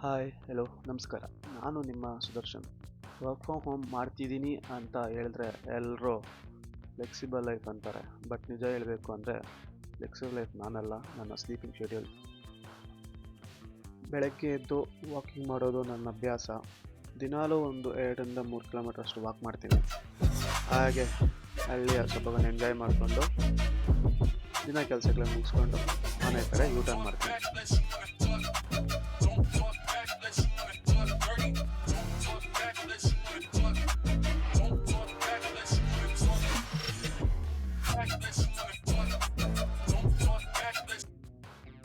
Hi hello ನಮಸ್ಕಾರ. ನಾನು ನಿಮ್ಮ ಸುದರ್ಶನ್. ವರ್ಕ್ ಫ್ರಮ್ ಹೋಮ್ ಮಾಡ್ತಿದ್ದೀನಿ ಅಂತ ಹೇಳಿದ್ರೆ ಎಲ್ಲರೂ ಫ್ಲೆಕ್ಸಿಬಲ್ ಲೈಫ್ ಅಂತಾರೆ. ಬಟ್ ನಿಜ ಹೇಳಬೇಕು ಅಂದರೆ ಫ್ಲೆಕ್ಸಿಬಲ್ ಲೈಫ್ ನಾನಲ್ಲ, ನನ್ನ ಸ್ಲೀಪಿಂಗ್ ಶೆಡ್ಯೂಲ್. ಬೆಳಗ್ಗೆ ಎದ್ದು ವಾಕಿಂಗ್ ಮಾಡೋದು ನನ್ನ ಅಭ್ಯಾಸ. ದಿನಾಲೂ ಒಂದು 2-3 ಕಿಲೋಮೀಟರ್ ಅಷ್ಟು ವಾಕ್ ಮಾಡ್ತೀನಿ. ಹಾಗೆ ಹಳ್ಳಿಯ ಸೊಬಗನ್ನು ಎಂಜಾಯ್ ಮಾಡಿಕೊಂಡು ದಿನ ಕೆಲಸಗಳನ್ನು ಮುಗಿಸ್ಕೊಂಡು ಮನೆ ಕಡೆ ಯೂಟರ್ನ್ ಮಾಡ್ತೀನಿ.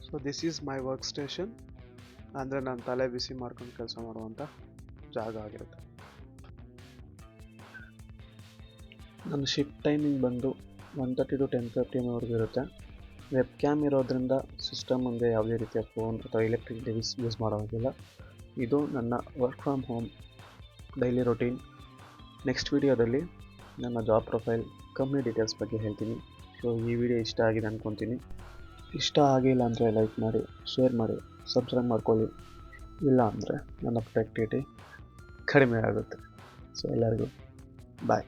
So this is my work station. ಅಂದರೆ ನಾನು ತಲೆ ಬಿಸಿ ಮಾಡ್ಕೊಂಡು ಕೆಲಸ ಮಾಡುವಂಥ ಜಾಗ ಆಗಿರುತ್ತೆ. ನನ್ನ ಶಿಫ್ಟ್ ಟೈಮಿಂಗ್ ಬಂದು 1:30 to 10:15 ಇರುತ್ತೆ. ವೆಬ್ ಕ್ಯಾಮ್ ಇರೋದ್ರಿಂದ ಸಿಸ್ಟಮ್ ಮುಂದೆ ಯಾವುದೇ ರೀತಿಯ ಫೋನ್ ಅಥವಾ ಎಲೆಕ್ಟ್ರಿಕ್ ಡಿವೈಸ್ ಯೂಸ್ ಮಾಡೋದಿಲ್ಲ. ಇದು ನನ್ನ work from home daily routine. Next ವಿಡಿಯೋದಲ್ಲಿ ನನ್ನ ಜಾಬ್ ಪ್ರೊಫೈಲ್, ಕಂಪ್ನಿ ಡೀಟೇಲ್ಸ್ ಬಗ್ಗೆ ಹೇಳ್ತೀನಿ. ಸೊ ಈ ವಿಡಿಯೋ ಇಷ್ಟ ಆಗಿದೆ ಅಂದ್ಕೊತೀನಿ. ಇಷ್ಟ ಆಗಿಲ್ಲ ಅಂದರೆ ಲೈಕ್ ಮಾಡಿ, ಶೇರ್ ಮಾಡಿ, ಸಬ್ಸ್ಕ್ರೈಬ್ ಮಾಡ್ಕೊಳ್ಳಿ. ಇಲ್ಲ ಅಂದರೆ ನನ್ನ ಪ್ರೊಡಕ್ಟಿವಿಟಿ ಕಡಿಮೆ ಆಗುತ್ತೆ. ಸೊ ಎಲ್ಲರಿಗೂ ಬಾಯ್.